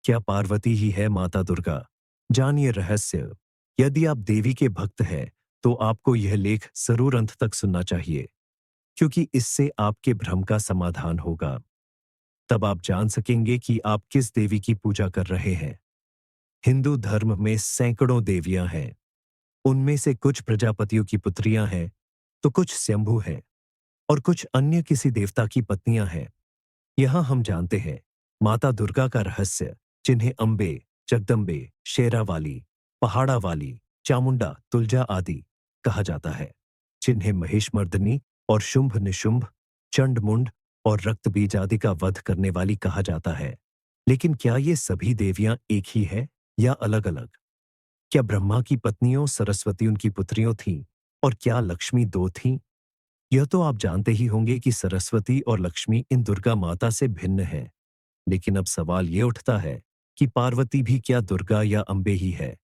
क्या पार्वती ही है माता दुर्गा? जानिए रहस्य। यदि आप देवी के भक्त हैं, तो आपको यह लेख जरूर अंत तक सुनना चाहिए, क्योंकि इससे आपके भ्रम का समाधान होगा। तब आप जान सकेंगे कि आप किस देवी की पूजा कर रहे हैं। हिंदू धर्म में सैकड़ों देवियां हैं। उनमें से कुछ प्रजापतियों की पुत्रियां हैं, तो कुछ शंभु हैं, और कुछ अन्य किसी देवता की पत्नियां हैं। यहां हम जानते हैं माता दुर्गा का रहस्य, जिन्हें अंबे, जगदम्बे, शेरावाली, पहाड़ा वाली, चामुंडा, तुलजा आदि कहा जाता है, जिन्हें महिषमर्दिनी और शुंभ निशुंभ, चंड मुंड और रक्तबीज आदि का वध करने वाली कहा जाता है। लेकिन क्या ये सभी देवियां एक ही है या अलग अलग? क्या ब्रह्मा की पत्नियों सरस्वती उनकी पुत्रियों थीं, और क्या लक्ष्मी दो थीं? यह तो आप जानते ही होंगे कि सरस्वती और लक्ष्मी इन दुर्गा माता से भिन्न हैं। लेकिन अब सवाल ये उठता है कि पार्वती भी क्या दुर्गा या अंबे ही है?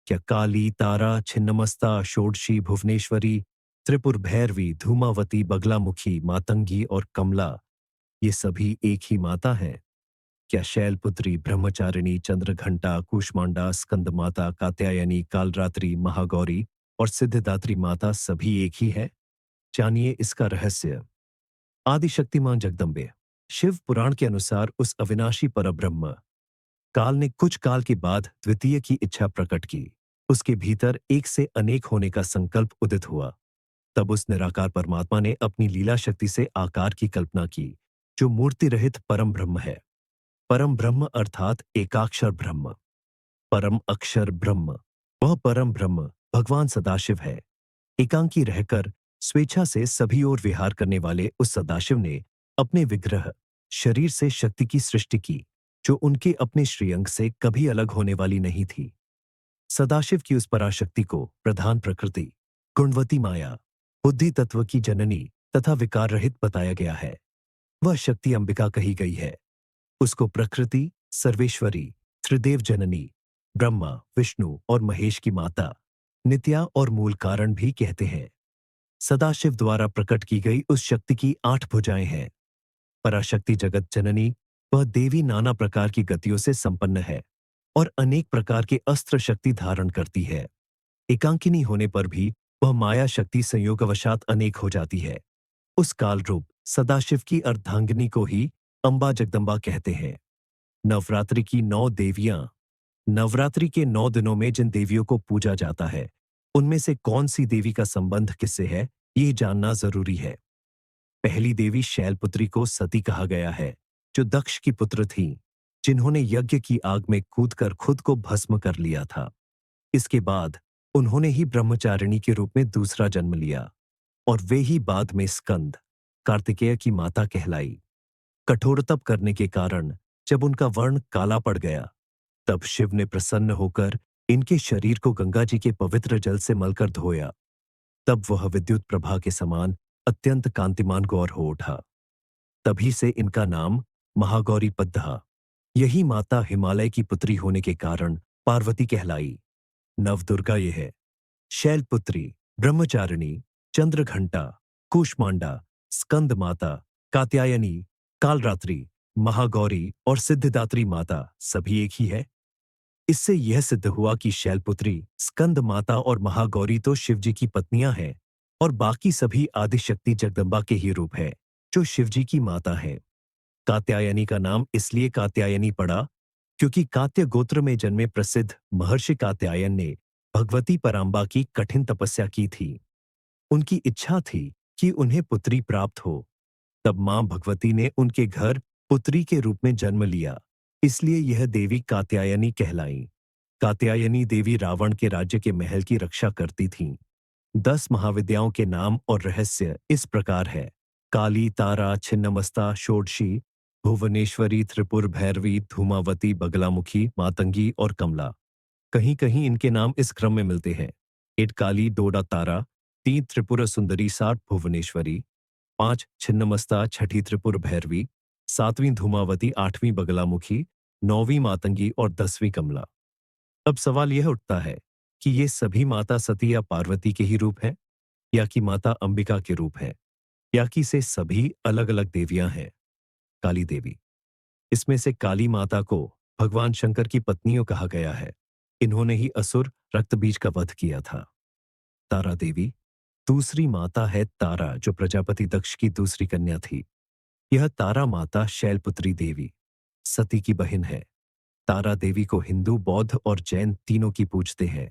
क्या काली, तारा, छिन्नमस्ता, षोडशी, भुवनेश्वरी, त्रिपुर भैरवी, धूमावती, बगलामुखी, मातंगी और कमला ये सभी एक ही माता हैं? क्या शैलपुत्री, ब्रह्मचारिणी, चंद्रघंटा, कूष्मांडा, स्कंदमाता, कात्यायनी, कालरात्रि, महागौरी और सिद्धिदात्री माता सभी एक ही है? जानिए इसका रहस्य। आदिशक्तिमान जगदम्बे। शिव पुराण के अनुसार उस अविनाशी परब्रह्म काल ने कुछ काल के बाद द्वितीय की इच्छा प्रकट की। उसके भीतर एक से अनेक होने का संकल्प उदित हुआ। तब उस निराकार परमात्मा ने अपनी लीला शक्ति से आकार की कल्पना की, जो मूर्ति रहित परम ब्रह्म है। परम ब्रह्म अर्थात एकाक्षर ब्रह्म, परम अक्षर ब्रह्म। वह परम ब्रह्म भगवान सदाशिव है। एकांकी रहकर स्वेच्छा से सभी ओर विहार करने वाले उस सदाशिव ने अपने विग्रह शरीर से शक्ति की सृष्टि की, जो उनके अपने श्रीअंग से कभी अलग होने वाली नहीं थी। सदाशिव की उस पराशक्ति को प्रधान प्रकृति, गुणवती माया, बुद्धि तत्व की जननी तथा विकार रहित बताया गया है। वह शक्ति अंबिका कही गई है। उसको प्रकृति, सर्वेश्वरी, त्रिदेव जननी, ब्रह्मा, विष्णु और महेश की माता, नित्या और मूल कारण भी कहते हैं। सदाशिव द्वारा प्रकट की गई उस शक्ति की 8 भुजाएं हैं। पराशक्ति जगत जननी, वह देवी नाना प्रकार की गतियों से संपन्न है और अनेक प्रकार के अस्त्र शक्ति धारण करती है। एकांकिनी होने पर भी वह माया शक्ति संयोगवशात अनेक हो जाती है। उस काल रूप सदाशिव की अर्धांगिनी को ही अंबा जगदम्बा कहते हैं। नवरात्रि की 9 देवियां। नवरात्रि के 9 दिनों में जिन देवियों को पूजा जाता है, उनमें से कौन सी देवी का संबंध किससे है, ये जानना जरूरी है। पहली देवी शैलपुत्री को सती कहा गया है, जो दक्ष की पुत्र थीं, जिन्होंने यज्ञ की आग में कूदकर खुद को भस्म कर लिया था। इसके बाद उन्होंने ही ब्रह्मचारिणी के रूप में दूसरा जन्म लिया, और वे ही बाद में स्कंद, कार्तिकेय की माता कहलाई। कठोर तप करने के कारण जब उनका वर्ण काला पड़ गया, तब शिव ने प्रसन्न होकर इनके शरीर को गंगा जी के पवित्र जल से मलकर धोया। तब वह विद्युत प्रभा के समान अत्यंत कांतिमान गौर हो उठा। तभी से इनका नाम महागौरी पद्धा। यही माता हिमालय की पुत्री होने के कारण पार्वती कहलाई। नवदुर्गा ये है: शैलपुत्री, ब्रह्मचारिणी, चंद्रघंटा, कूष्मांडा, स्कंद माता, कात्यायनी, कालरात्रि, महागौरी और सिद्धिदात्री माता सभी एक ही है। इससे यह सिद्ध हुआ कि शैलपुत्री, स्कंद माता और महागौरी तो शिवजी की पत्नियां हैं, और बाकी सभी आदिशक्ति जगदम्बा के ही रूप है, जो शिवजी की माता है। कात्यायनी का नाम इसलिए कात्यायनी पड़ा, क्योंकि कात्य गोत्र में जन्मे प्रसिद्ध महर्षि कात्यायन ने भगवती पराम्बा की कठिन तपस्या की थी। उनकी इच्छा थी कि उन्हें पुत्री प्राप्त हो। तब मां भगवती ने उनके घर पुत्री के रूप में जन्म लिया, इसलिए यह देवी कात्यायनी कहलाई। कात्यायनी देवी रावण के राज्य के महल की रक्षा करती थीं। 10 महाविद्याओं के नाम और रहस्य इस प्रकार है: काली, तारा, छिन्नमस्ता, षोडशी, भुवनेश्वरी, त्रिपुर भैरवी, धूमावती, बगलामुखी, मातंगी और कमला। कहीं कहीं इनके नाम इस क्रम में मिलते हैं: 8 काली, 2 तारा, 3 त्रिपुर सुंदरी, 7 भुवनेश्वरी, 5 छिन्नमस्ता, 6ठी त्रिपुर भैरवी, 7वीं धूमावती, 8वीं बगलामुखी, 9वीं मातंगी और 10वीं कमला। अब सवाल यह उठता है कि ये सभी माता सती या पार्वती के ही रूप हैं, या कि माता अंबिका के रूप हैं, या कि से सभी अलग अलग देवियां हैं। काली देवी। इसमें से काली माता को भगवान शंकर की पत्नियों कहा गया है। इन्होंने ही असुर रक्तबीज का वध किया था। तारा देवी दूसरी माता है तारा, जो प्रजापति दक्ष की दूसरी कन्या थी। यह तारा माता शैलपुत्री देवी सती की बहन है। तारा देवी को हिंदू, बौद्ध और जैन तीनों की पूजते हैं।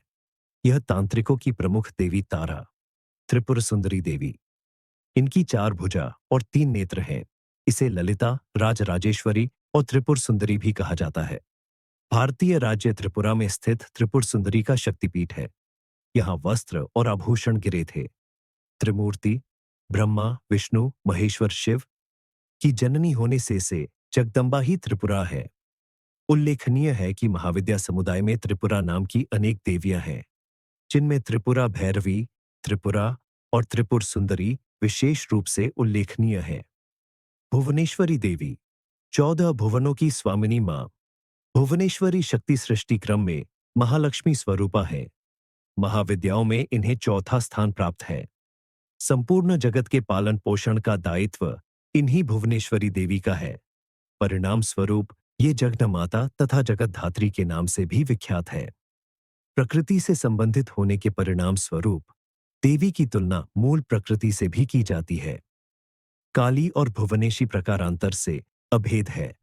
यह तांत्रिकों की प्रमुख देवी तारा, त्रिपुर सुंदरी देवी। इनकी 4 भुजा और 3 नेत्र हैं। इसे ललिता, राजराजेश्वरी और त्रिपुर सुंदरी भी कहा जाता है। भारतीय राज्य त्रिपुरा में स्थित त्रिपुर सुंदरी का शक्तिपीठ है। यहाँ वस्त्र और आभूषण गिरे थे। त्रिमूर्ति ब्रह्मा, विष्णु, महेश्वर शिव की जननी होने से जगदम्बा ही त्रिपुरा है। उल्लेखनीय है कि महाविद्या समुदाय में त्रिपुरा नाम की अनेक देवियां हैं, जिनमें त्रिपुरा भैरवी, त्रिपुरा और त्रिपुर सुंदरी विशेष रूप से उल्लेखनीय है। भुवनेश्वरी देवी 14 भुवनों की स्वामिनी मां। भुवनेश्वरी शक्ति सृष्टि क्रम में महालक्ष्मी स्वरूपा है। महाविद्याओं में इन्हें चौथा स्थान प्राप्त है। संपूर्ण जगत के पालन पोषण का दायित्व इन्हीं भुवनेश्वरी देवी का है। परिणाम स्वरूप ये जगन माता तथा जगत धात्री के नाम से भी विख्यात है। प्रकृति से संबंधित होने के परिणाम स्वरूप देवी की तुलना मूल प्रकृति से भी की जाती है। काली और भुवनेशी प्रकारांतर से अभेद है।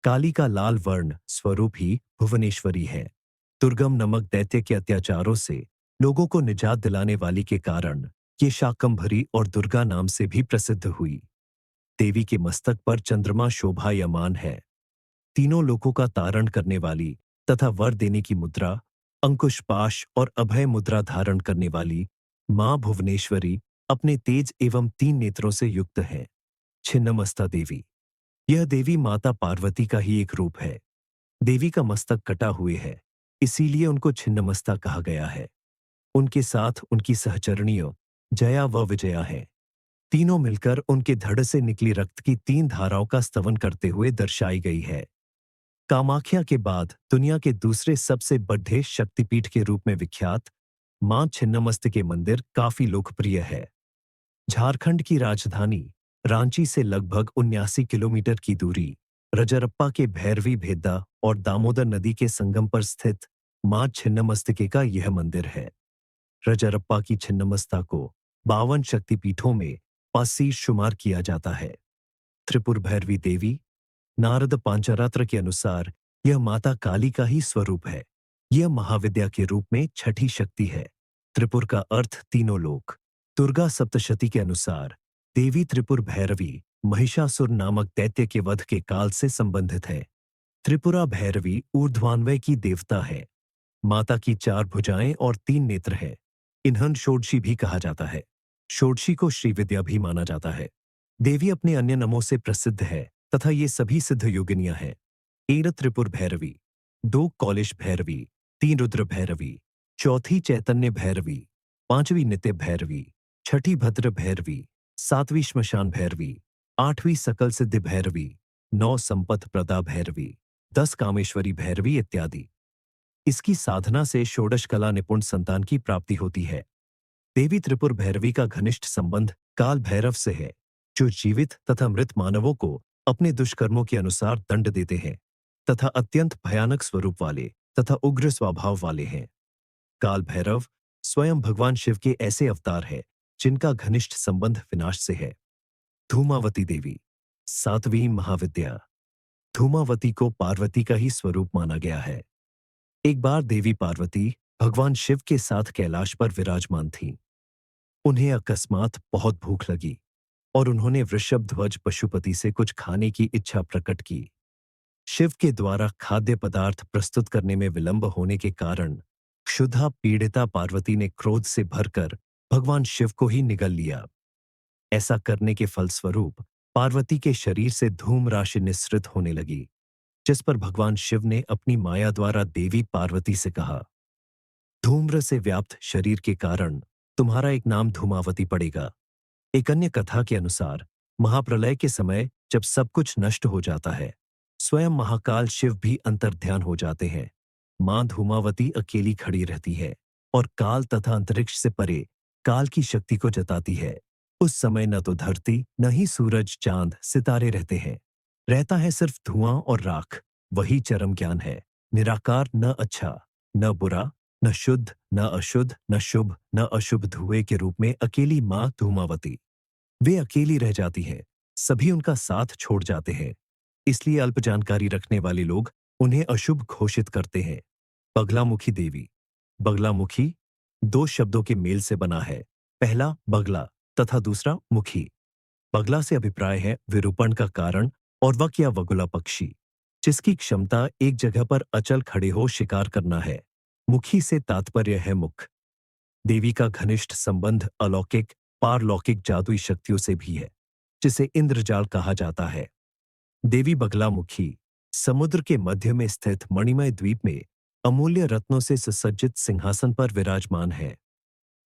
काली का लाल वर्ण स्वरूप ही भुवनेश्वरी है। दुर्गम नमक दैत्य के अत्याचारों से लोगों को निजात दिलाने वाली के कारण ये शाकंभरी और दुर्गा नाम से भी प्रसिद्ध हुई। देवी के मस्तक पर चंद्रमा शोभायमान है। तीनों लोकों का तारण करने वाली तथा वर देने की मुद्रा, अंकुश पाश और अभय मुद्रा धारण करने वाली मां भुवनेश्वरी अपने तेज एवं 3 नेत्रों से युक्त है। छिन्नमस्ता देवी यह देवी माता पार्वती का ही एक रूप है। देवी का मस्तक कटा हुए है, इसीलिए उनको छिन्नमस्ता कहा गया है। उनके साथ उनकी सहचरणियों जया व विजया हैं। तीनों मिलकर उनके धड़ से निकली रक्त की 3 धाराओं का स्तवन करते हुए दर्शाई गई है। कामाख्या के बाद दुनिया के दूसरे सबसे बड़े शक्तिपीठ के रूप में विख्यात मां छिन्नमस्तिके मंदिर काफी लोकप्रिय है। झारखंड की राजधानी रांची से लगभग 79 किलोमीटर की दूरी रजरप्पा के भैरवी भेद्दा और दामोदर नदी के संगम पर स्थित मां छिन्नमस्तिके का यह मंदिर है। रजरप्पा की छिन्नमस्ता को 52 शक्तिपीठों में पास शुमार किया जाता है। त्रिपुर भैरवी देवी नारद पांचरात्र के अनुसार यह माता काली का ही स्वरूप है। यह महाविद्या के रूप में छठी शक्ति है। त्रिपुर का अर्थ तीनों लोक। दुर्गा सप्तशती के अनुसार देवी त्रिपुर भैरवी महिषासुर नामक दैत्य के वध के काल से संबंधित है। त्रिपुरा भैरवी ऊर्ध्वान्वय की देवता है। माता की 4 भुजाएं और 3 नेत्र है। इन्हन षोडशी भी कहा जाता है। षोडशी को श्रीविद्या भी माना जाता है। देवी अपने अन्य नामों से प्रसिद्ध है तथा ये सभी सिद्ध योगिनियां हैं। 1 त्रिपुर भैरवी, 2 कौलिश भैरवी, 3 रुद्र भैरवी, 4 चैतन्य भैरवी, 5वीं नित्य भैरवी, 6 भद्र भैरवी, 7वीं श्मशान भैरवी, 8वीं सकल सिद्धि भैरवी, 9 संपत प्रदा भैरवी, 10 कामेश्वरी भैरवी इत्यादि। इसकी साधना से षोडश कला निपुण संतान की प्राप्ति होती है। देवी त्रिपुर भैरवी का घनिष्ठ संबंध काल भैरव से है, जो जीवित तथा मृत मानवों को अपने दुष्कर्मों के अनुसार दंड देते हैं तथा अत्यंत भयानक स्वरूप वाले तथा उग्र स्वभाव वाले हैं। काल भैरव स्वयं भगवान शिव के ऐसे अवतार हैं जिनका घनिष्ठ संबंध विनाश से है। धूमावती देवी 7वीं महाविद्या। धूमावती को पार्वती का ही स्वरूप माना गया है। एक बार देवी पार्वती भगवान शिव के साथ कैलाश पर विराजमान थीं। उन्हें अकस्मात बहुत भूख लगी और उन्होंने वृषभ ध्वज पशुपति से कुछ खाने की इच्छा प्रकट की। शिव के द्वारा खाद्य पदार्थ प्रस्तुत करने में विलंब होने के कारण क्षुधा पीड़िता पार्वती ने क्रोध से भरकर भगवान शिव को ही निगल लिया। ऐसा करने के फलस्वरूप पार्वती के शरीर से धूम राशि निस्सृत होने लगी, जिस पर भगवान शिव ने अपनी माया द्वारा देवी पार्वती से कहा, धूम्र से व्याप्त शरीर के कारण तुम्हारा एक नाम धूमावती पड़ेगा। एक अन्य कथा के अनुसार महाप्रलय के समय जब सब कुछ नष्ट हो जाता है, स्वयं महाकाल शिव भी अंतर्ध्यान हो जाते हैं। मां धूमावती अकेली खड़ी रहती है और काल तथा अंतरिक्ष से परे काल की शक्ति को जताती है। उस समय न तो धरती न ही सूरज चांद सितारे रहते हैं, रहता है सिर्फ धुआं और राख। वही चरम ज्ञान है। निराकार, न अच्छा न बुरा, न शुद्ध न अशुद्ध, न शुभ न अशुभ, धुएं के रूप में अकेली मां धूमावती। वे अकेली रह जाती हैं, सभी उनका साथ छोड़ जाते हैं। इसलिए अल्प जानकारी रखने वाले लोग उन्हें अशुभ घोषित करते हैं। बगलामुखी देवी। बगलामुखी दो शब्दों के मेल से बना है। पहला बगला तथा दूसरा मुखी। बगला से अभिप्राय है विरूपण का कारण और वक या वगुला पक्षी, जिसकी क्षमता एक जगह पर अचल खड़े हो शिकार करना है। मुखी से तात्पर्य है मुख। देवी का घनिष्ठ संबंध अलौकिक पारलौकिक जादुई शक्तियों से भी है, जिसे इंद्रजाल कहा जाता है। देवी बगलामुखी समुद्र के मध्य में स्थित मणिमय द्वीप में अमूल्य रत्नों से सुसज्जित सिंहासन पर विराजमान है।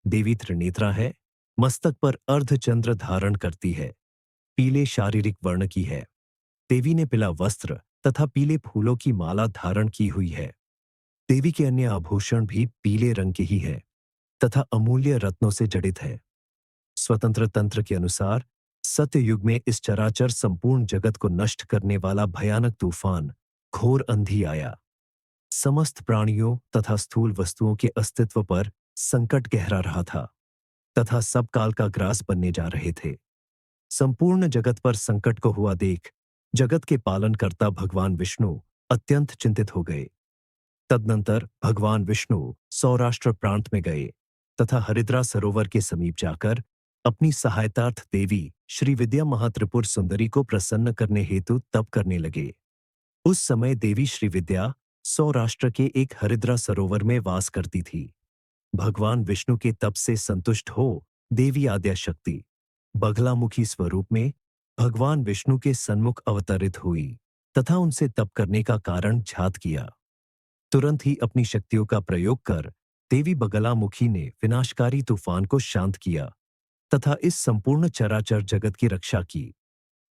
देवी त्रिनेत्रा है, मस्तक पर अर्धचंद्र धारण करती है, पीले शारीरिक वर्ण की है। देवी ने पीला वस्त्र तथा पीले फूलों की माला धारण की हुई है। देवी के अन्य आभूषण भी पीले रंग के ही है तथा अमूल्य रत्नों से जड़ित है। स्वतंत्र तंत्र के अनुसार सत्य युग में इस चराचर संपूर्ण जगत को नष्ट करने वाला भयानक तूफान घोर अंधी आया। समस्त प्राणियों तथा स्थूल वस्तुओं के अस्तित्व पर संकट गहरा रहा था तथा सब काल का ग्रास बनने जा रहे थे। संपूर्ण जगत पर संकट को हुआ देख जगत के पालनकर्ता भगवान विष्णु अत्यंत चिंतित हो गए। तदनंतर भगवान विष्णु सौराष्ट्र प्रांत में गए तथा हरिद्रा सरोवर के समीप जाकर अपनी सहायतार्थ देवी श्री विद्या महात्रिपुर सुंदरी को प्रसन्न करने हेतु तप करने लगे। उस समय देवी श्री विद्या सौराष्ट्र के एक हरिद्रा सरोवर में वास करती थी। भगवान विष्णु के तप से संतुष्ट हो देवी आद्या शक्ति बगलामुखी स्वरूप में भगवान विष्णु के सन्मुख अवतरित हुई तथा उनसे तप करने का कारण ज्ञात किया। तुरंत ही अपनी शक्तियों का प्रयोग कर देवी बगलामुखी ने विनाशकारी तूफान को शांत किया तथा इस संपूर्ण चराचर जगत की रक्षा की।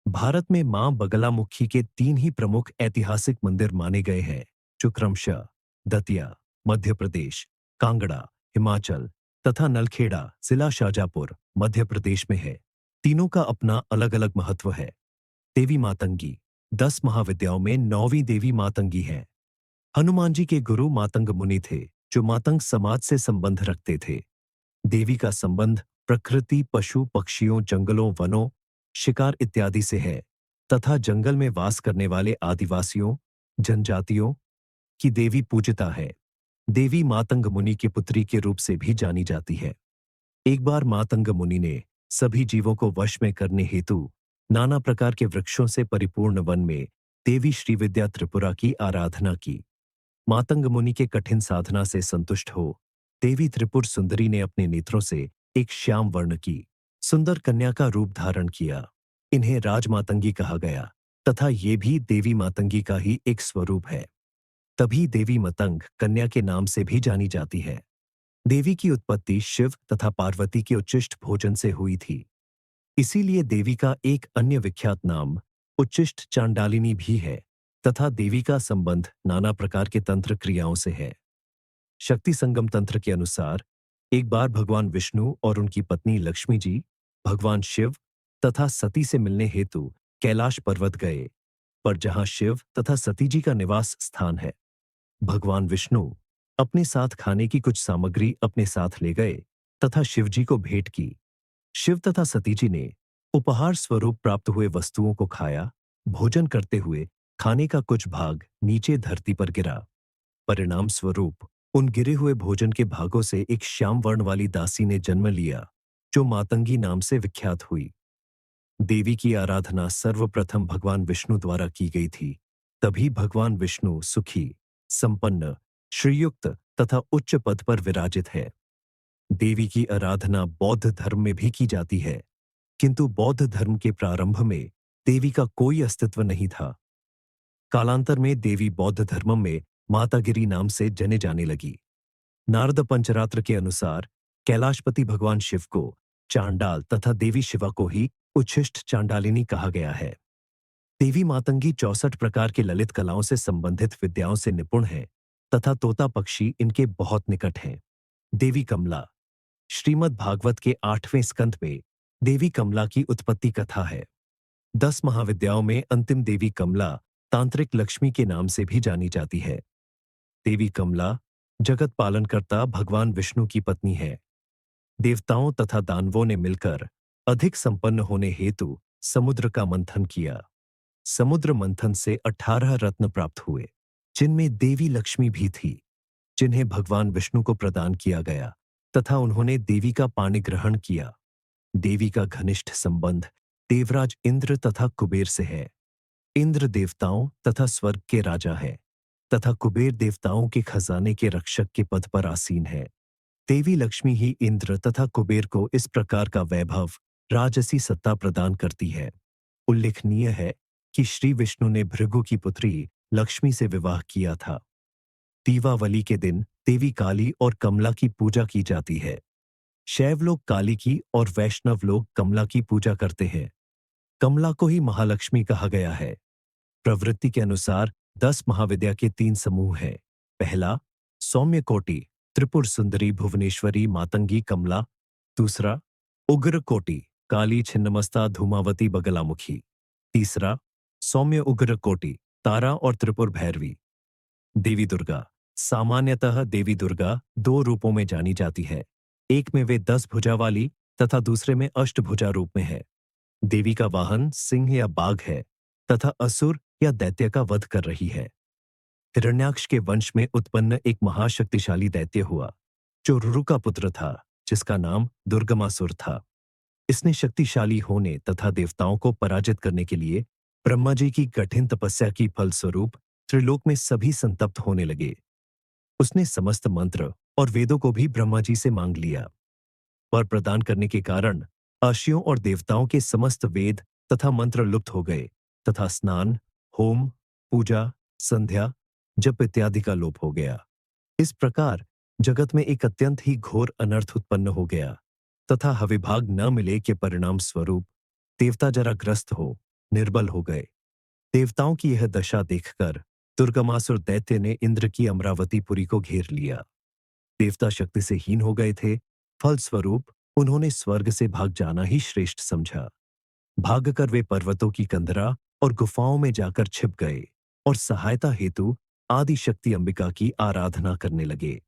भारत में मां बगलामुखी के 3 ही प्रमुख ऐतिहासिक मंदिर माने गए हैं, जो क्रमशः दतिया मध्य प्रदेश, कांगड़ा हिमाचल तथा नलखेड़ा जिला शाजापुर मध्य प्रदेश में है। तीनों का अपना अलग अलग महत्व है। देवी मातंगी 10 महाविद्याओं में 9वीं देवी मातंगी है। हनुमान जी के गुरु मातंग मुनि थे, जो मातंग समाज से संबंध रखते थे। देवी का संबंध प्रकृति, पशु पक्षियों, जंगलों, वनों, शिकार इत्यादि से है तथा जंगल में वास करने वाले आदिवासियों, जनजातियों की देवी पूजिता है। देवी मातंग मुनि की पुत्री के रूप से भी जानी जाती है। एक बार मातंग मुनि ने सभी जीवों को वश में करने हेतु नाना प्रकार के वृक्षों से परिपूर्ण वन में देवी श्रीविद्या त्रिपुरा की आराधना की। मातंग मुनि के कठिन साधना से संतुष्ट हो देवी त्रिपुर सुंदरी ने अपने नेत्रों से एक श्याम वर्ण की सुंदर कन्या का रूप धारण किया। इन्हें राजमातंगी कहा गया तथा ये भी देवी मातंगी का ही एक स्वरूप है। तभी देवी मतंग कन्या के नाम से भी जानी जाती है। देवी की उत्पत्ति शिव तथा पार्वती के उच्चिष्ट भोजन से हुई थी। इसीलिए देवी का एक अन्य विख्यात नाम उच्चिष्ट चांडालिनी भी है तथा देवी का संबंध नाना प्रकार के तंत्र क्रियाओं से है। शक्ति संगम तंत्र के अनुसार एक बार भगवान विष्णु और उनकी पत्नी लक्ष्मी जी भगवान शिव तथा सती से मिलने हेतु कैलाश पर्वत गए, पर जहां शिव तथा सती जी का निवास स्थान है, भगवान विष्णु अपने साथ खाने की कुछ सामग्री अपने साथ ले गए तथा शिव जी को भेंट की। शिव तथा सती जी ने उपहार स्वरूप प्राप्त हुए वस्तुओं को खाया। भोजन करते हुए खाने का कुछ भाग नीचे धरती पर गिरा। परिणाम स्वरूप उन गिरे हुए भोजन के भागों से एक श्याम वर्ण वाली दासी ने जन्म लिया, जो मातंगी नाम से विख्यात हुई। देवी की आराधना सर्वप्रथम भगवान विष्णु द्वारा की गई थी। तभी भगवान विष्णु सुखी, संपन्न, श्रीयुक्त तथा उच्च पद पर विराजित है। देवी की आराधना बौद्ध धर्म में भी की जाती है, किंतु बौद्ध धर्म के प्रारंभ में देवी का कोई अस्तित्व नहीं था। कालांतर में देवी बौद्ध धर्म में मातागिरी नाम से जने जाने लगी। नारद पंचरात्र के अनुसार कैलाशपति भगवान शिव को चांडाल तथा देवी शिवा को ही उच्छिष्ट चांडालिनी कहा गया है। देवी मातंगी 64 प्रकार के ललित कलाओं से संबंधित विद्याओं से निपुण है तथा तोता पक्षी इनके बहुत निकट हैं। देवी कमला श्रीमद् भागवत के 8वें स्कंद में देवी कमला की उत्पत्ति कथा है। 10 महाविद्याओं में अंतिम देवी कमला तांत्रिक लक्ष्मी के नाम से भी जानी जाती है। देवी कमला जगत पालनकर्ता भगवान विष्णु की पत्नी है। देवताओं तथा दानवों ने मिलकर अधिक संपन्न होने हेतु समुद्र का मंथन किया। समुद्र मंथन से 18 रत्न प्राप्त हुए, जिनमें देवी लक्ष्मी भी थी, जिन्हें भगवान विष्णु को प्रदान किया गया तथा उन्होंने देवी का पानी ग्रहण किया। देवी का घनिष्ठ संबंध देवराज इंद्र तथा कुबेर से है। इंद्र देवताओं तथा स्वर्ग के राजा है तथा कुबेर देवताओं के खजाने के रक्षक के पद पर आसीन है। देवी लक्ष्मी ही इंद्र तथा कुबेर को इस प्रकार का वैभव, राजसी सत्ता प्रदान करती है। उल्लेखनीय है कि श्री विष्णु ने भृगु की पुत्री लक्ष्मी से विवाह किया था। दीपावली के दिन देवी काली और कमला की पूजा की जाती है। शैव लोग काली की और वैष्णव लोग कमला की पूजा करते हैं। कमला को ही महालक्ष्मी कहा गया है। प्रवृत्ति के अनुसार 10 महाविद्या के 3 समूह हैं। पहला, सौम्य कोटि त्रिपुर सुंदरी भुवनेश्वरी मातंगी कमला। दूसरा, उग्र कोटि काली छिन्नमस्ता धूमावती बगलामुखी। तीसरा, सौम्य उग्र कोटि तारा और त्रिपुर भैरवी। देवी दुर्गा सामान्यतः देवी दुर्गा 2 रूपों में जानी जाती है। एक में वे 10 भुजा वाली तथा दूसरे में अष्टभुजा रूप में है। देवी का वाहन सिंह या बाघ है तथा असुर या दैत्य का वध कर रही है। हिरण्याक्ष के वंश में उत्पन्न एक महाशक्तिशाली दैत्य हुआ, जो रुरु का पुत्र था, जिसका नाम दुर्गमासुर था। इसने शक्तिशाली होने तथा देवताओं को पराजित करने के लिए ब्रह्मा जी की कठिन तपस्या की फलस्वरूप त्रिलोक में सभी संतप्त होने लगे। उसने समस्त मंत्र और वेदों को भी ब्रह्मा जी से मांग लिया। वर प्रदान करने के कारण अर्षियों और देवताओं के समस्त वेद तथा मंत्र लुप्त हो गए तथा स्नान, होम, पूजा, संध्या, जप इत्यादि का लोप हो गया। इस प्रकार जगत में एक अत्यंत ही घोर अनर्थ उत्पन्न हो गया तथा हविभाग न मिले के परिणाम स्वरूप देवता जरा ग्रस्त हो, निर्बल हो गए। देवताओं की यह दशा देखकर दुर्गमासुर दैत्य ने इंद्र की अमरावतीपुरी को घेर लिया। देवता शक्ति से हीन हो गए थे। फलस्वरूप उन्होंने स्वर्ग से भाग जाना ही श्रेष्ठ समझा। भागकर वे पर्वतों की कंदरा और गुफाओं में जाकर छिप गए और सहायता हेतु आदि शक्ति अंबिका की आराधना करने लगे।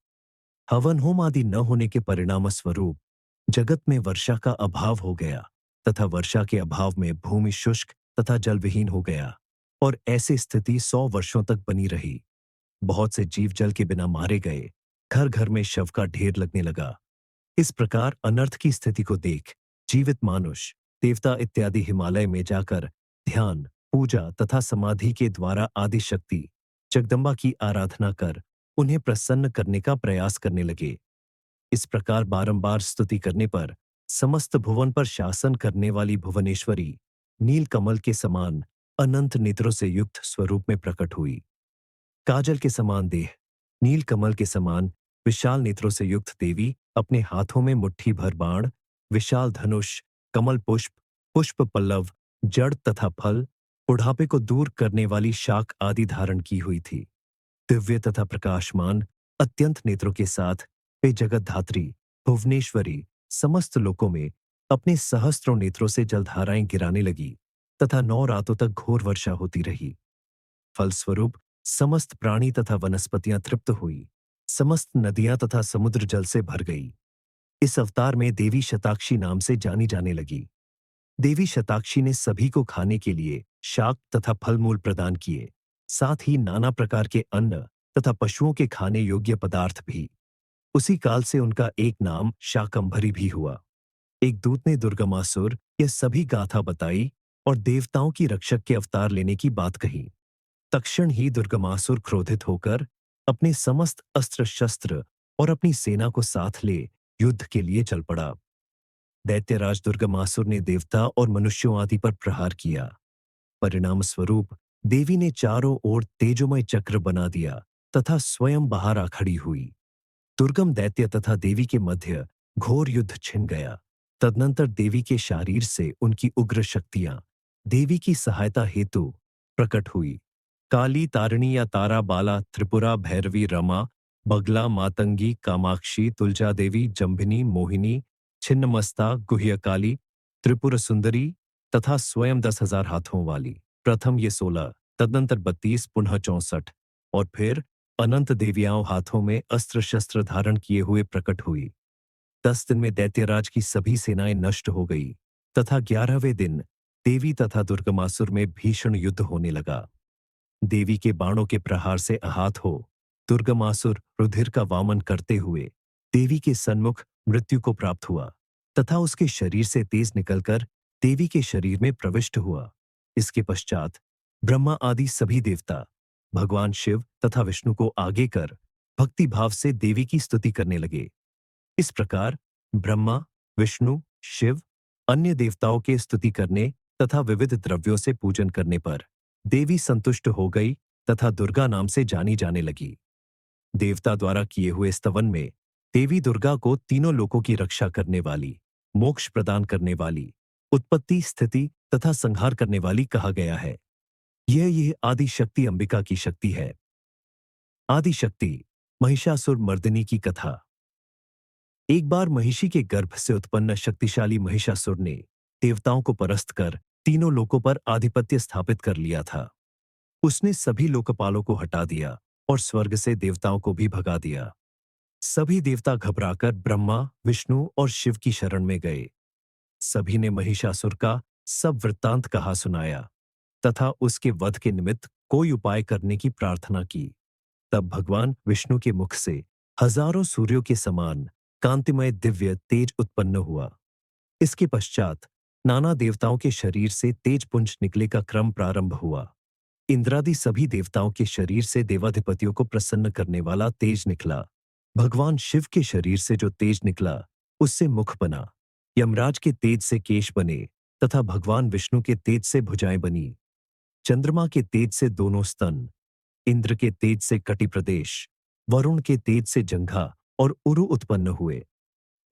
हवन होम आदि न होने के परिणाम स्वरूप जगत में वर्षा का अभाव हो गया तथा वर्षा के अभाव में भूमि शुष्क तथा जलविहीन हो गया और ऐसी स्थिति 100 वर्षों तक बनी रही। बहुत से जीव जल के बिना मारे गए। घर घर में शव का ढेर लगने लगा। इस प्रकार अनर्थ की स्थिति को देख जीवित मानुष, देवता इत्यादि हिमालय में जाकर ध्यान, पूजा तथा समाधि के द्वारा आदि शक्ति जगदम्बा की आराधना कर उन्हें प्रसन्न करने का प्रयास करने लगे। इस प्रकार बारंबार स्तुति करने पर समस्त भुवन पर शासन करने वाली भुवनेश्वरी नील कमल के समान अनंत नेत्रों से युक्त स्वरूप में प्रकट हुई। काजल के समान देह, नील कमल के समान विशाल नेत्रों से युक्त देवी अपने हाथों में मुट्ठी भर बाण, विशाल धनुष, कमल पुष्प, पुष्प पल्लव, जड़ तथा फल, बुढ़ापे को दूर करने वाली शाक आदि धारण की हुई थी। दिव्य तथा प्रकाशमान अत्यंत नेत्रों के साथ वे जगतधात्री भुवनेश्वरी समस्त लोकों में अपने सहस्त्रों नेत्रों से जलधाराएं गिराने लगी तथा 9 रातों तक घोर वर्षा होती रही। फलस्वरूप समस्त प्राणी तथा वनस्पतियां तृप्त हुई। समस्त नदियां तथा समुद्र जल से भर गई। इस अवतार में देवी शताक्षी नाम से जानी जाने लगी। देवी शताक्षी ने सभी को खाने के लिए शाक तथा फल मूल प्रदान किए, साथ ही नाना प्रकार के अन्न तथा पशुओं के खाने योग्य पदार्थ भी। उसी काल से उनका एक नाम शाकंभरी भी हुआ। एक दूत ने दुर्गमासुर यह सभी गाथा बताई और देवताओं की रक्षक के अवतार लेने की बात कही। तक्षण ही दुर्गमासुर क्रोधित होकर अपने समस्त अस्त्र शस्त्र और अपनी सेना को साथ ले युद्ध के लिए चल पड़ा। दैत्यराज दुर्गमासुर ने देवता और मनुष्यों आदि पर प्रहार किया। परिणाम स्वरूप देवी ने चारों ओर तेजोमय चक्र बना दिया तथा स्वयं बाहर आ खड़ी हुई। दुर्गम दैत्य तथा देवी के मध्य घोर युद्ध छिन गया। तदनंतर देवी के शरीर से उनकी उग्र शक्तियां देवी की सहायता हेतु प्रकट हुई। काली, तारिणी या तारा, बाला, त्रिपुरा, भैरवी, रमा, बगला, मातंगी, कामाक्षी, तुलजा देवी, जंभिनी, मोहिनी, छिन्नमस्ता, गुह्यकाली, त्रिपुर सुंदरी तथा स्वयं 10,000 हाथों वाली। प्रथम ये 16 तदनंतर 32 पुनः 64 और फिर अनंत देवियाओं हाथों में अस्त्र शस्त्र धारण किए हुए प्रकट हुई। 10 दिन में दैत्यराज की सभी सेनाएं नष्ट हो गई तथा 11वें दिन देवी तथा दुर्गमासुर में भीषण युद्ध होने लगा। देवी के बाणों के प्रहार से आहत हो दुर्गमासुर रुधिर का वामन करते हुए देवी के सन्मुख मृत्यु को प्राप्त हुआ तथा उसके शरीर से तेज निकलकर देवी के शरीर में प्रविष्ट हुआ। इसके पश्चात ब्रह्मा आदि सभी देवता भगवान शिव तथा विष्णु को आगे कर भक्ति भाव से देवी की स्तुति करने लगे। इस प्रकार ब्रह्मा, विष्णु, शिव, अन्य देवताओं के स्तुति करने तथा विविध द्रव्यों से पूजन करने पर देवी संतुष्ट हो गई तथा दुर्गा नाम से जानी जाने लगी। देवता द्वारा किए हुए स्तवन में देवी दुर्गा को तीनों लोकों की रक्षा करने वाली, मोक्ष प्रदान करने वाली, उत्पत्ति, स्थिति तथा संहार करने वाली कहा गया है। यह आदि शक्ति अंबिका की शक्ति है। आदि शक्ति महिषासुर मर्दिनी की कथा। एक बार महिषी के गर्भ से उत्पन्न शक्तिशाली महिषासुर ने देवताओं को परास्त कर तीनों लोकों पर आधिपत्य स्थापित कर लिया था। उसने सभी लोकपालों को हटा दिया और स्वर्ग से देवताओं को भी भगा दिया। सभी देवता घबराकर ब्रह्मा, विष्णु और शिव की शरण में गए। सभी ने महिषासुर का सब वृत्तांत कहा सुनाया तथा उसके वध के निमित्त कोई उपाय करने की प्रार्थना की। तब भगवान विष्णु के मुख से हजारों सूर्यों के समान कांतिमय दिव्य तेज उत्पन्न हुआ। इसके पश्चात नाना देवताओं के शरीर से तेज पुंज निकले का क्रम प्रारंभ हुआ। इंद्रादि सभी देवताओं के शरीर से देवाधिपतियों को प्रसन्न करने वाला तेज निकला। भगवान शिव के शरीर से जो तेज निकला उससे मुख बना, यमराज के तेज से केश बने तथा भगवान विष्णु के तेज से भुजाएं बनी। चंद्रमा के तेज से दोनों स्तन, इंद्र के तेज से कटि प्रदेश, वरुण के तेज से जंघा और उरु उत्पन्न हुए।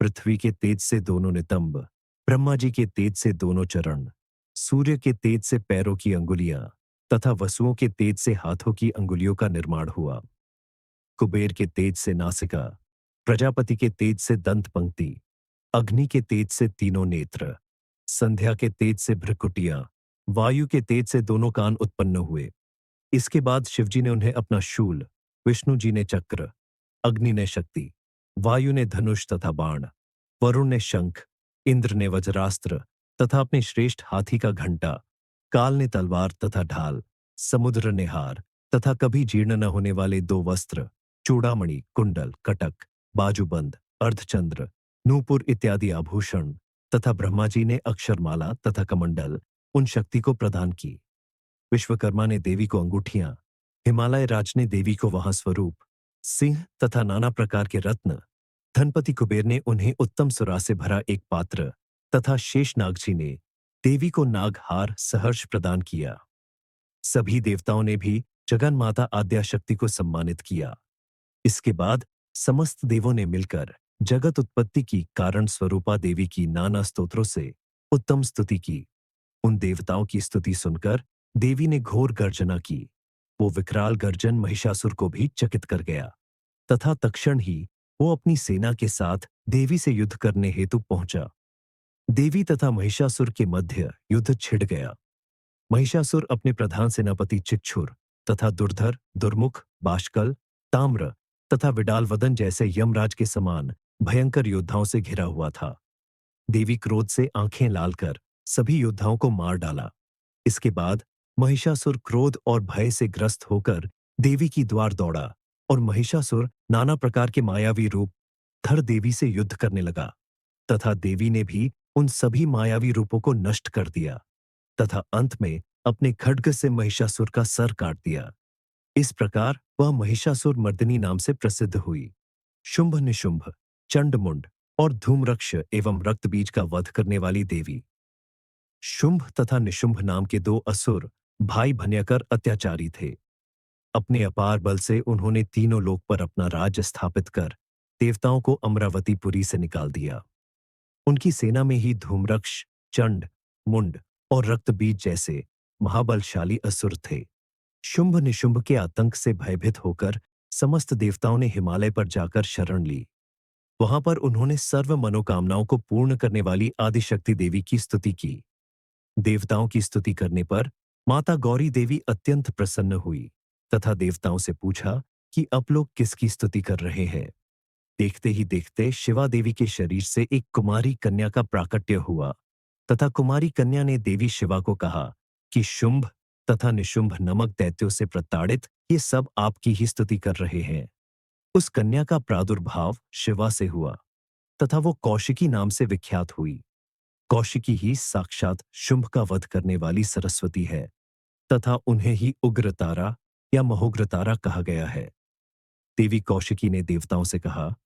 पृथ्वी के तेज से दोनों नितंब, ब्रह्मा जी के तेज से दोनों चरण, सूर्य के तेज से पैरों की अंगुलियां तथा वसुओं के तेज से हाथों की अंगुलियों का निर्माण हुआ। कुबेर के तेज से नासिका, प्रजापति के तेज से दंत पंक्ति, अग्नि के तेज से तीनों नेत्र, संध्या के तेज से भ्रुकुटियां, वायु के तेज से दोनों कान उत्पन्न हुए। इसके बाद शिवजी ने उन्हें अपना शूल, विष्णु जी ने चक्र, अग्नि ने शक्ति, वायु ने धनुष तथा बाण, वरुण ने शंख, इंद्र ने वज्रास्त्र तथा अपने श्रेष्ठ हाथी का घंटा, काल ने तलवार तथा ढाल, समुद्र ने हार तथा कभी जीर्ण न होने वाले 2 वस्त्र, चूड़ामणि, कुंडल, कटक, बाजूबंद, अर्धचंद्र, नूपुर इत्यादि आभूषण तथा ब्रह्मा जी ने अक्षरमाला तथा कमंडल उन शक्ति को प्रदान की। विश्वकर्मा ने देवी को अंगूठियां, हिमालय राज ने देवी को वहां स्वरूप, सिंह तथा नाना प्रकार के रत्न, धनपति कुबेर ने उन्हें उत्तम सुरा से भरा एक पात्र तथा शेषनाग जी ने देवी को नागहार सहर्ष प्रदान किया। सभी देवताओं ने भी जगन माता आद्याशक्ति को सम्मानित किया। इसके बाद समस्त देवों ने मिलकर जगत उत्पत्ति की कारण स्वरूपा देवी की नाना स्तोत्रों से उत्तम स्तुति की। उन देवताओं की स्तुति सुनकर देवी ने घोर गर्जना की। वो विकराल गर्जन महिषासुर को भी चकित कर गया तथा तत्क्षण ही वो अपनी सेना के साथ देवी से युद्ध करने हेतु पहुंचा। देवी तथा महिषासुर के मध्य युद्ध छिड़ गया। महिषासुर अपने प्रधान सेनापति चिक्षुर तथा दुर्धर, दुर्मुख, बाष्कल, ताम्र तथा विडाल वदन जैसे यमराज के समान भयंकर योद्धाओं से घिरा हुआ था। देवी क्रोध से आंखें लाल कर सभी योद्धाओं को मार डाला। इसके बाद महिषासुर क्रोध और भय से ग्रस्त होकर देवी की द्वार दौड़ा और महिषासुर नाना प्रकार के मायावी रूप धर देवी से युद्ध करने लगा तथा देवी ने भी उन सभी मायावी रूपों को नष्ट कर दिया तथा अंत में अपने खड्ग से महिषासुर का सर काट दिया। इस प्रकार वह महिषासुर मर्दिनी नाम से प्रसिद्ध हुई। शुंभ निशुंभ, चंडमुंड और धूम्रक्ष एवं रक्तबीज का वध करने वाली देवी। शुंभ तथा निशुंभ नाम के 2 असुर भाई भन्यकर अत्याचारी थे। अपने अपार बल से उन्होंने तीनों लोक पर अपना राज्य स्थापित कर देवताओं को अमरावतीपुरी से निकाल दिया। उनकी सेना में ही धूम्रक्ष, चंड, मुंड और रक्तबीज जैसे महाबलशाली असुर थे। शुंभ निशुंभ के आतंक से भयभीत होकर समस्त देवताओं ने हिमालय पर जाकर शरण ली। वहां पर उन्होंने सर्व मनोकामनाओं को पूर्ण करने वाली आदिशक्ति देवी की स्तुति की। देवताओं की स्तुति करने पर माता गौरी देवी अत्यंत प्रसन्न हुई तथा देवताओं से पूछा कि अब लोग किसकी स्तुति कर रहे हैं। देखते ही देखते शिवा देवी के शरीर से एक कुमारी कन्या का प्राकट्य हुआ तथा कुमारी कन्या ने देवी शिवा को कहा कि शुंभ तथा निशुंभ नमक दैत्यों से प्रताड़ित ये सब आपकी ही स्तुति कर रहे हैं। उस कन्या का प्रादुर्भाव शिवा से हुआ तथा वो कौशिकी नाम से विख्यात हुई। कौशिकी ही साक्षात शुंभ का वध करने वाली सरस्वती है तथा उन्हें ही उग्रतारा या महोग्रतारा कहा गया है। देवी कौशिकी ने देवताओं से कहा,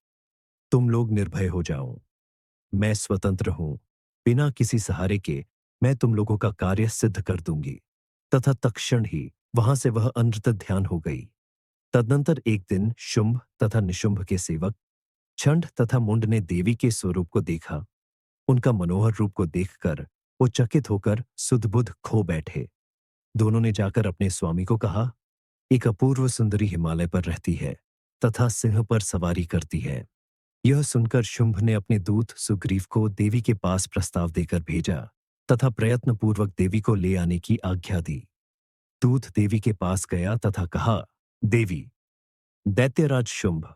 तुम लोग निर्भय हो जाओ, मैं स्वतंत्र हूं, बिना किसी सहारे के मैं तुम लोगों का कार्य सिद्ध कर दूंगी। तथा तत्क्षण ही वहां से वह अनृत ध्यान हो गई। तदनंतर एक दिन शुंभ तथा निशुंभ के सेवक छंड तथा मुंड ने देवी के स्वरूप को देखा। उनका मनोहर रूप को देखकर वो चकित होकर सुध-बुध खो बैठे। दोनों ने जाकर अपने स्वामी को कहा, एक अपूर्व सुंदरी हिमालय पर रहती है तथा सिंह पर सवारी करती है। यह सुनकर शुंभ ने अपने दूत सुग्रीव को देवी के पास प्रस्ताव देकर भेजा तथा प्रयत्नपूर्वक देवी को ले आने की आज्ञा दी। दूत देवी के पास गया तथा कहा, देवी, दैत्यराज शुंभ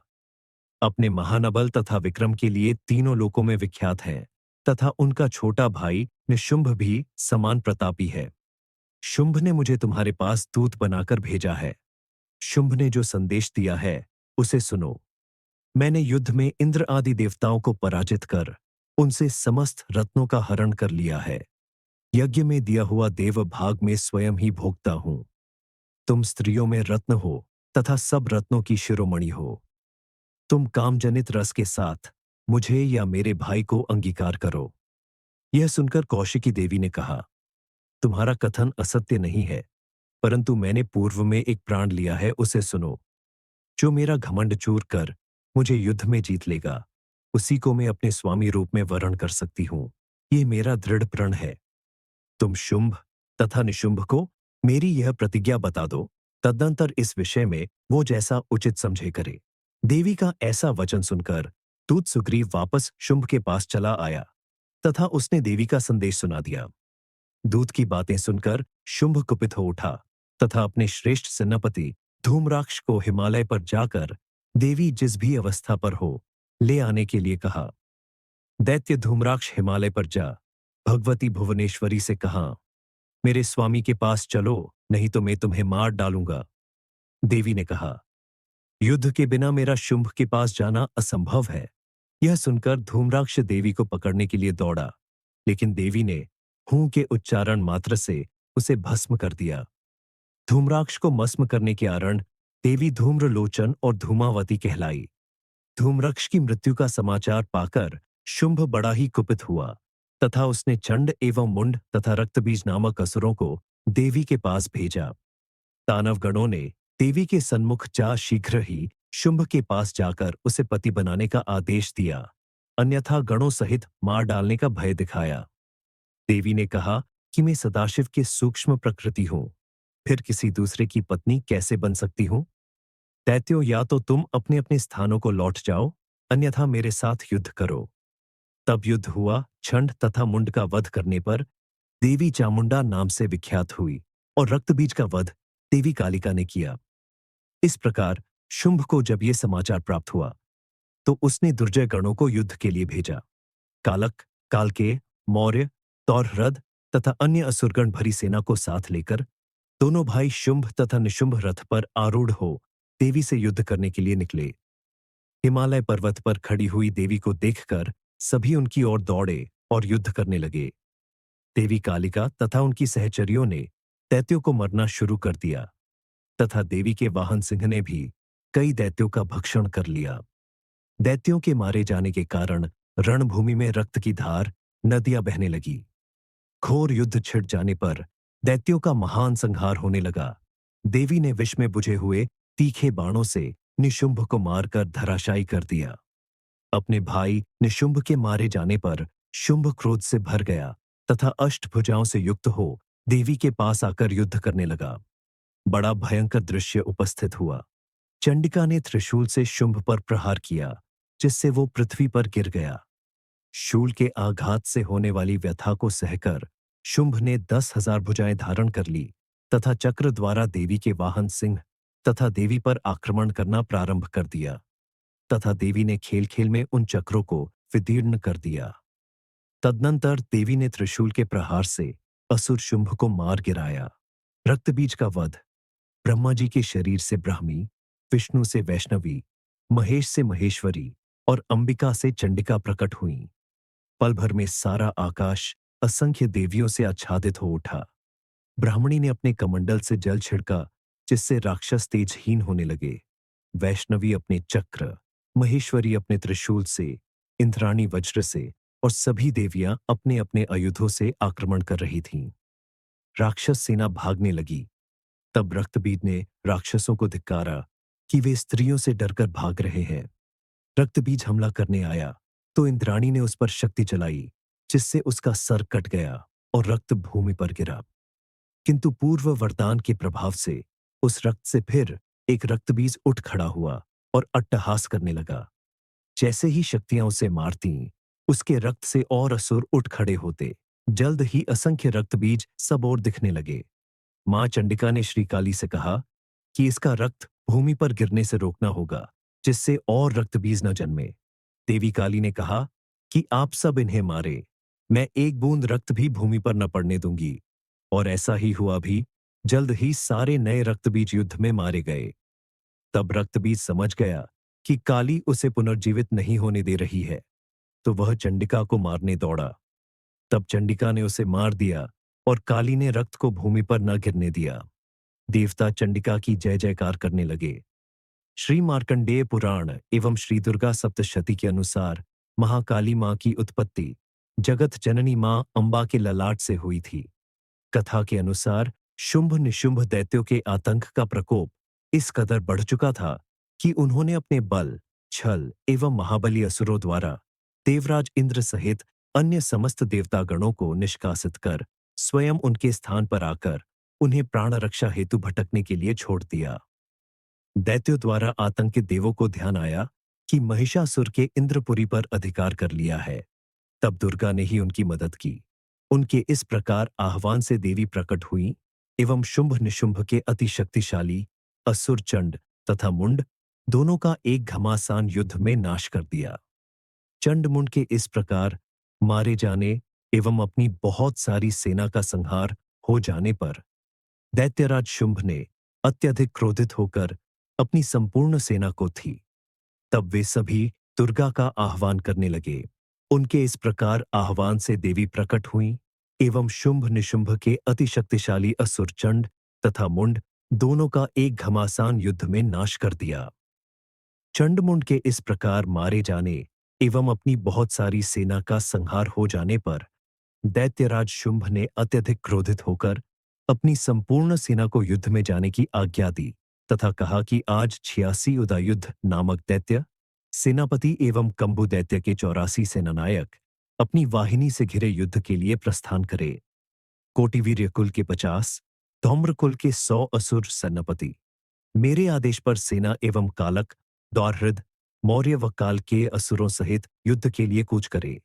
अपने महानबल तथा विक्रम के लिए तीनों लोकों में विख्यात है तथा उनका छोटा भाई निशुंभ भी समान प्रतापी है। शुंभ ने मुझे तुम्हारे पास दूत बनाकर भेजा है। शुंभ ने जो संदेश दिया है उसे सुनो। मैंने युद्ध में इंद्र आदि देवताओं को पराजित कर उनसे समस्त रत्नों का हरण कर लिया है। यज्ञ में दिया हुआ देव भाग में स्वयं ही भोगता हूं। तुम स्त्रियों में रत्न हो तथा सब रत्नों की शिरोमणि हो। तुम कामजनित रस के साथ मुझे या मेरे भाई को अंगीकार करो। यह सुनकर कौशिकी देवी ने कहा, तुम्हारा कथन असत्य नहीं है, परंतु मैंने पूर्व में एक प्राण लिया है, उसे सुनो। जो मेरा घमंड चूर कर मुझे युद्ध में जीत लेगा, उसी को मैं अपने स्वामी रूप में वरण कर सकती हूं। ये मेरा दृढ़ प्रण है। तुम शुंभ तथा निशुंभ को मेरी यह प्रतिज्ञा बता दो, तदनंतर इस विषय में वो जैसा उचित समझे करे। देवी का ऐसा वचन सुनकर दूत सुग्रीव वापस शुंभ के पास चला आया तथा उसने देवी का संदेश सुना दिया। दूत की बातें सुनकर शुंभ कुपित हो उठा तथा अपने श्रेष्ठ सेनापति धूम्राक्ष को हिमालय पर जाकर देवी जिस भी अवस्था पर हो ले आने के लिए कहा। दैत्य धूम्राक्ष हिमालय पर जा भगवती भुवनेश्वरी से कहा, मेरे स्वामी के पास चलो, नहीं तो मैं तुम्हें मार डालूंगा। देवी ने कहा, युद्ध के बिना मेरा शुंभ के पास जाना असंभव है। यह सुनकर धूम्राक्ष देवी को पकड़ने के लिए दौड़ा, लेकिन देवी ने हूं के उच्चारण मात्र से उसे भस्म कर दिया। धूम्राक्ष को मस्म करने के कारण देवी धूम्रलोचन और धूमावती कहलाई। धूम्राक्ष की मृत्यु का समाचार पाकर शुंभ बड़ा ही कुपित हुआ तथा उसने चंड एवं मुंड तथा रक्तबीज नामक असुरों को देवी के पास भेजा। दानवगणों ने देवी के सन्मुख जा शीघ्र ही शुंभ के पास जाकर उसे पति बनाने का आदेश दिया, अन्यथा गणों सहित मार डालने का भय दिखाया। देवी ने कहा कि मैं सदाशिव की सूक्ष्म प्रकृति हूं, फिर किसी दूसरे की पत्नी कैसे बन सकती हूं? दैत्यों, या तो तुम अपने अपने स्थानों को लौट जाओ, अन्यथा मेरे साथ युद्ध करो। तब युद्ध हुआ। छंड तथा मुंड का वध करने पर देवी चामुंडा नाम से विख्यात हुई और रक्तबीज का वध देवी कालिका ने किया। इस प्रकार शुंभ को जब ये समाचार प्राप्त हुआ तो उसने दुर्जय गणों को युद्ध के लिए भेजा। कालक, कालकेय, मौर्य, तौरहृद तथा अन्य असुरगण भरी सेना को साथ लेकर दोनों भाई शुंभ तथा निशुंभ रथ पर आरूढ़ हो देवी से युद्ध करने के लिए निकले। हिमालय पर्वत पर खड़ी हुई देवी को देखकर सभी उनकी ओर दौड़े और युद्ध करने लगे। देवी कालिका तथा उनकी सहचरियों ने दैत्यों को मरना शुरू कर दिया तथा देवी के वाहन सिंह ने भी कई दैत्यों का भक्षण कर लिया। दैत्यों के मारे जाने के कारण रणभूमि में रक्त की धार, नदियां बहने लगी। घोर युद्ध छिड़ जाने पर दैत्यों का महान संहार होने लगा। देवी ने विष में बुझे हुए तीखे बाणों से निशुंभ को मारकर धराशायी कर दिया। अपने भाई निशुंभ के मारे जाने पर शुंभ क्रोध से भर गया तथा अष्टभुजाओं से युक्त हो देवी के पास आकर युद्ध करने लगा। बड़ा भयंकर दृश्य उपस्थित हुआ। चंडिका ने त्रिशूल से शुंभ पर प्रहार किया, जिससे वो पृथ्वी पर गिर गया। शूल के आघात से होने वाली व्यथा को सहकर शुंभ ने 10,000 भुजाएं धारण कर ली तथा चक्र द्वारा देवी के वाहन सिंह तथा देवी पर आक्रमण करना प्रारंभ कर दिया, तथा देवी ने खेल खेल में उन चक्रों को विदीर्ण कर दिया। तदनंतर देवी ने त्रिशूल के प्रहार से असुर शुंभ को मार गिराया। रक्तबीज का वध। ब्रह्मा जी के शरीर से ब्राह्मी, विष्णु से वैष्णवी, महेश से महेश्वरी और अंबिका से चंडिका प्रकट हुईं। पल भर में सारा आकाश असंख्य देवियों से आच्छादित हो उठा। ब्राह्मणी ने अपने कमंडल से जल छिड़का, जिससे राक्षस तेजहीन होने लगे। वैष्णवी अपने चक्र, महेश्वरी अपने त्रिशूल से, इंद्राणी वज्र से और सभी देवियां अपने अपने आयुधों से आक्रमण कर रही थीं। राक्षस सेना भागने लगी। तब रक्तबीज ने राक्षसों को धिक्कारा कि वे स्त्रियों से डरकर भाग रहे हैं। रक्तबीज हमला करने आया तो इंद्राणी ने उस पर शक्ति चलाई, जिससे उसका सर कट गया और रक्त भूमि पर गिरा। किंतु पूर्व वरदान के प्रभाव से उस रक्त से फिर एक रक्तबीज उठ खड़ा हुआ और अट्टहास करने लगा। जैसे ही शक्तियां उसे मारतीं, उसके रक्त से और असुर उठ खड़े होते। जल्द ही असंख्य रक्तबीज सब ओर दिखने लगे। मां चंडिका ने श्री काली से कहा कि इसका रक्त भूमि पर गिरने से रोकना होगा, जिससे और रक्तबीज न जन्मे। देवी काली ने कहा कि आप सब इन्हें मारे, मैं एक बूंद रक्त भी भूमि पर न पड़ने दूंगी। और ऐसा ही हुआ भी। जल्द ही सारे नए रक्तबीज युद्ध में मारे गए। तब रक्तबीज समझ गया कि काली उसे पुनर्जीवित नहीं होने दे रही है, तो वह चंडिका को मारने दौड़ा। तब चंडिका ने उसे मार दिया और काली ने रक्त को भूमि पर न गिरने दिया। देवता चंडिका की जय जयकार करने लगे। श्री मार्कंडेय पुराण एवं श्री दुर्गा सप्तशती के अनुसार महाकाली मां की उत्पत्ति जगत जननी मां अंबा के ललाट से हुई थी। कथा के अनुसार शुंभ निशुंभ दैत्यों के आतंक का प्रकोप इस कदर बढ़ चुका था कि उन्होंने अपने बल, छल एवं महाबली असुरों द्वारा देवराज इंद्र सहित अन्य समस्त देवतागणों को निष्कासित कर स्वयं उनके स्थान पर आकर उन्हें प्राण रक्षा हेतु भटकने के लिए छोड़ दिया। दैत्यों द्वारा आतंकित देवों को ध्यान आया कि महिषासुर के इंद्रपुरी पर अधिकार कर लिया है। तब दुर्गा ने ही उनकी मदद की। उनके इस प्रकार आह्वान से देवी प्रकट हुई एवं शुंभ निशुंभ के अति शक्तिशाली असुर चंड तथा मुंड दोनों का एक घमासान युद्ध में नाश कर दिया। चंड मुंड के इस प्रकार मारे जाने एवं अपनी बहुत सारी सेना का संहार हो जाने पर दैत्यराज शुंभ ने अत्यधिक क्रोधित होकर अपनी संपूर्ण सेना को थी। तब वे सभी दुर्गा का आह्वान करने लगे। उनके इस प्रकार आह्वान से देवी प्रकट हुई एवं शुंभ निशुंभ के अति शक्तिशाली असुर चंड तथा मुंड दोनों का एक घमासान युद्ध में नाश कर दिया। चंड मुंड के इस प्रकार मारे जाने एवं अपनी बहुत सारी सेना का संहार हो जाने पर दैत्यराज शुंभ ने अत्यधिक क्रोधित होकर अपनी संपूर्ण सेना को युद्ध में जाने की आज्ञा दी तथा कहा कि आज 86 उदयुद्ध नामक दैत्य सेनापति एवं कंबु दैत्य के 84 सेनानायक अपनी वाहिनी से घिरे युद्ध के लिए प्रस्थान करे। कोटिवीर्य कुल के 50, धौम्र कुल के 100 असुर सेनापति मेरे आदेश पर सेना एवं कालक, दौरहृद, मौर्य व काल के असुरों सहित युद्ध के लिए कूच करे।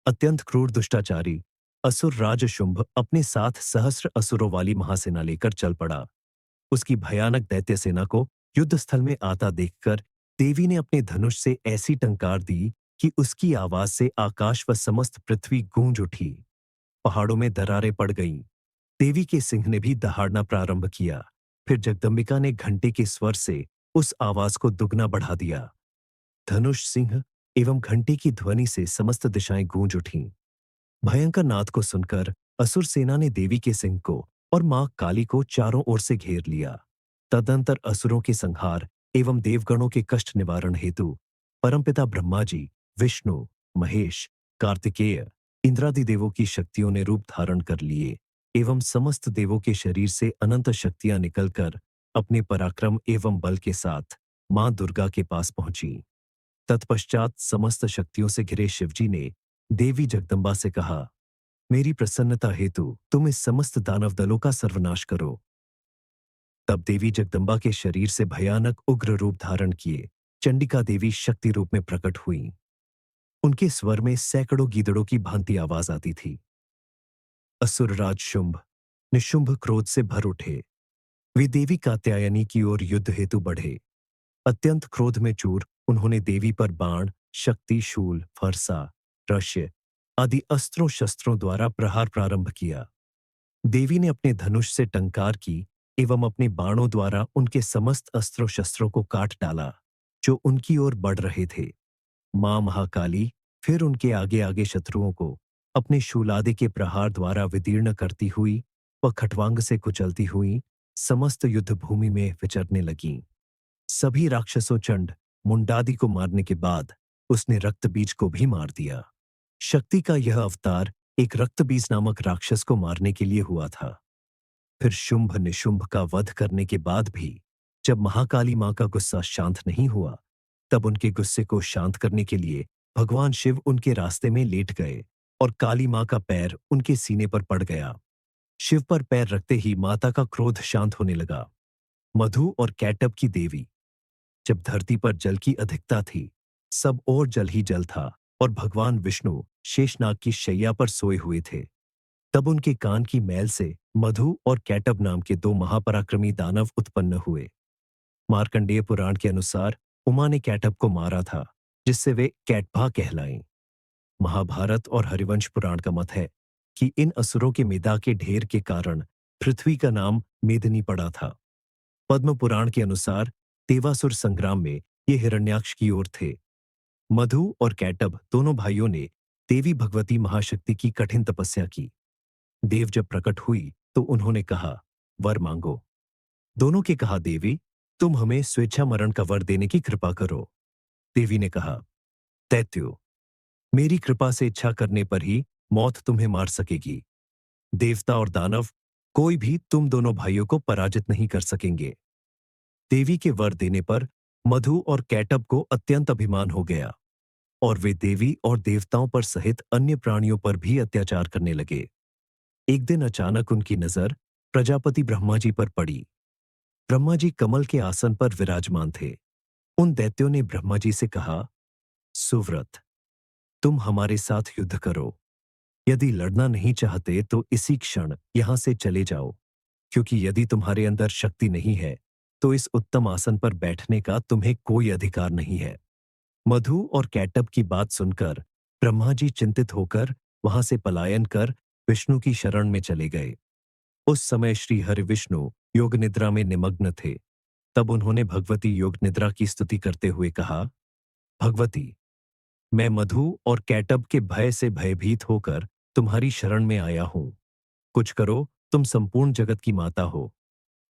अत्यंत क्रूर दुष्टाचारी असुर राज शुंभ अपने साथ सहस्र असुरों वाली महासेना लेकर चल पड़ा। उसकी भयानक दैत्य सेना को युद्ध स्थल में आता देखकर देवी ने अपने धनुष से ऐसी टंकार दी कि उसकी आवाज से आकाश व समस्त पृथ्वी गूंज उठी। पहाड़ों में दरारें पड़ गईं। देवी के सिंह ने भी दहाड़ना प्रारंभ किया। फिर जगदम्बिका ने घंटे के स्वर से उस आवाज को दुगना बढ़ा दिया। धनुष, सिंह एवं घंटे की ध्वनि से समस्त दिशाएं गूंज उठीं। भयंकर नाद को सुनकर असुर सेना ने देवी के सिंह को और मां काली को चारों ओर से घेर लिया। तदंतर असुरों के संहार एवं देवगणों के कष्ट निवारण हेतु परमपिता ब्रह्मा जी, विष्णु, महेश, कार्तिकेय, इंद्रादि देवों की शक्तियों ने रूप धारण कर लिए एवं समस्त देवों के शरीर से अनंत शक्तियां निकलकर अपने पराक्रम एवं बल के साथ मां दुर्गा के पास पहुंची। तत्पश्चात समस्त शक्तियों से घिरे शिवजी ने देवी जगदम्बा से कहा, मेरी प्रसन्नता हेतु तुम इस समस्त दानव दलों का सर्वनाश करो। तब देवी जगदम्बा के शरीर से भयानक उग्र रूप धारण किए चंडिका देवी शक्ति रूप में प्रकट हुई। उनके स्वर में सैकड़ों गीदड़ों की भांति आवाज आती थी। असुरराज शुंभ निशुंभ क्रोध से भर उठे। वे देवी कात्यायनी की ओर युद्ध हेतु बढ़े। अत्यंत क्रोध में चूर उन्होंने देवी पर बाण, शक्ति, शूल, फरसा, रश्य आदि अस्त्रों शस्त्रों द्वारा प्रहार प्रारंभ किया। देवी ने अपने धनुष से टंकार की एवं अपने बाणों द्वारा उनके समस्त अस्त्रों शस्त्रों को काट डाला जो उनकी ओर बढ़ रहे थे। मां महाकाली फिर उनके आगे आगे शत्रुओं को अपने शूलादि के प्रहार द्वारा विदीर्ण करती हुई व खटवांग से कुचलती हुई समस्त युद्ध भूमि में विचरने लगीं। सभी राक्षसों चंड मुंडादि को मारने के बाद उसने रक्तबीज को भी मार दिया। शक्ति का यह अवतार एक रक्तबीज नामक राक्षस को मारने के लिए हुआ था। फिर शुंभ निशुंभ का वध करने के बाद भी जब महाकाली मां का गुस्सा शांत नहीं हुआ, तब उनके गुस्से को शांत करने के लिए भगवान शिव उनके रास्ते में लेट गए और काली मां का पैर उनके सीने पर पड़ गया। शिव पर पैर रखते ही माता का क्रोध शांत होने लगा। मधु और कैटब की देवी। जब धरती पर जल की अधिकता थी, सब और जल ही जल था और भगवान विष्णु शेषनाग की शैया पर सोए हुए थे। तब उनके कान की मैल से मधु और कैटब नाम के दो महापराक्रमी दानव उत्पन्न हुए। मार्कंडेय पुराण के अनुसार उमा ने कैटब को मारा था, जिससे वे कैटभा कहलाएं। महाभारत और हरिवंश पुराण का मत है कि इन असुरों के मेदा के ढेर के कारण पृथ्वी का नाम मेदिनी पड़ा था। पद्म पुराण के अनुसार देवासुर संग्राम में ये हिरण्याक्ष की ओर थे। मधु और कैटब दोनों भाइयों ने देवी भगवती महाशक्ति की कठिन तपस्या की। देव जब प्रकट हुई तो उन्होंने कहा, वर मांगो। दोनों के कहा, देवी तुम हमें स्वेच्छा मरण का वर देने की कृपा करो। देवी ने कहा, दैत्यो, मेरी कृपा से इच्छा करने पर ही मौत तुम्हें मार सकेगी। देवता और दानव कोई भी तुम दोनों भाइयों को पराजित नहीं कर सकेंगे। देवी के वर देने पर मधु और कैटब को अत्यंत अभिमान हो गया और वे देवी और देवताओं पर सहित अन्य प्राणियों पर भी अत्याचार करने लगे। एक दिन अचानक उनकी नजर प्रजापति ब्रह्मा जी पर पड़ी। ब्रह्मा जी कमल के आसन पर विराजमान थे। उन दैत्यों ने ब्रह्मा जी से कहा, सुव्रत, तुम हमारे साथ युद्ध करो। यदि लड़ना नहीं चाहते तो इसी क्षण यहां से चले जाओ, क्योंकि यदि तुम्हारे अंदर शक्ति नहीं है तो इस उत्तम आसन पर बैठने का तुम्हें कोई अधिकार नहीं है। मधु और कैटब की बात सुनकर ब्रह्मा जी चिंतित होकर वहां से पलायन कर विष्णु की शरण में चले गए। उस समय श्री हरि विष्णु योग निद्रा में निमग्न थे। तब उन्होंने भगवती योग निद्रा की स्तुति करते हुए कहा, भगवती, मैं मधु और कैटब के भय से भयभीत होकर तुम्हारी शरण में आया हूं। कुछ करो, तुम संपूर्ण जगत की माता हो।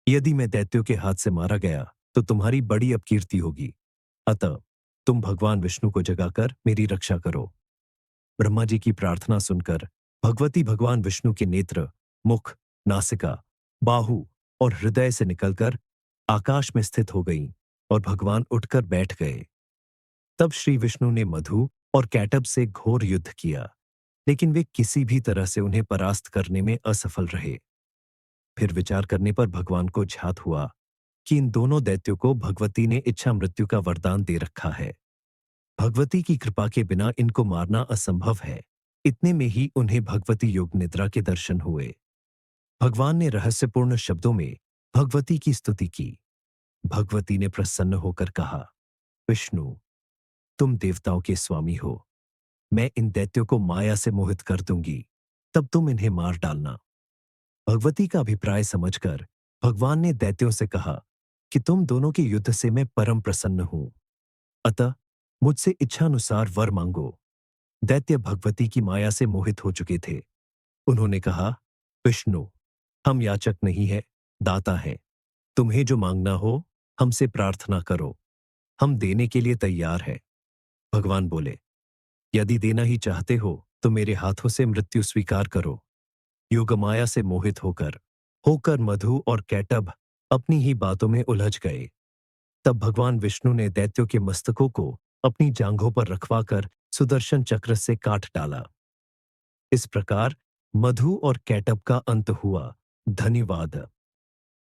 यदि मैं दैत्यों के हाथ से मारा गया तो तुम्हारी बड़ी अपकीर्ति होगी। अतः तुम भगवान विष्णु को जगाकर मेरी रक्षा करो। ब्रह्मा जी की प्रार्थना सुनकर भगवती भगवान विष्णु के नेत्र, मुख, नासिका, बाहु और हृदय से निकलकर आकाश में स्थित हो गईं और भगवान उठकर बैठ गए। तब श्री विष्णु ने मधु और कैटब से घोर युद्ध किया, लेकिन वे किसी भी तरह से उन्हें परास्त करने में असफल रहे। फिर विचार करने पर भगवान को झात हुआ कि इन दोनों दैत्यों को भगवती ने इच्छा मृत्यु का वरदान दे रखा है। भगवती की कृपा के बिना इनको मारना असंभव है। इतने में ही उन्हें भगवती योग निद्रा के दर्शन हुए। भगवान ने रहस्यपूर्ण शब्दों में भगवती की स्तुति की। भगवती ने प्रसन्न होकर कहा, विष्णु, तुम देवताओं के स्वामी हो। मैं इन दैत्यों को माया से मोहित कर दूंगी, तब तुम इन्हें मार डालना। भगवती का अभिप्राय समझकर भगवान ने दैत्यों से कहा कि तुम दोनों के युद्ध से मैं परम प्रसन्न हूं, अतः मुझसे इच्छानुसार वर मांगो। दैत्य भगवती की माया से मोहित हो चुके थे। उन्होंने कहा, विष्णु, हम याचक नहीं है, दाता हैं। तुम्हें जो मांगना हो हमसे प्रार्थना करो, हम देने के लिए तैयार हैं। भगवान बोले, यदि देना ही चाहते हो तो मेरे हाथों से मृत्यु स्वीकार करो। योगमाया से मोहित होकर होकर मधु और कैटब अपनी ही बातों में उलझ गए। तब भगवान विष्णु ने दैत्यों के मस्तकों को अपनी जांघों पर रखवाकर सुदर्शन चक्र से काट डाला। इस प्रकार मधु और कैटब का अंत हुआ। धन्यवाद।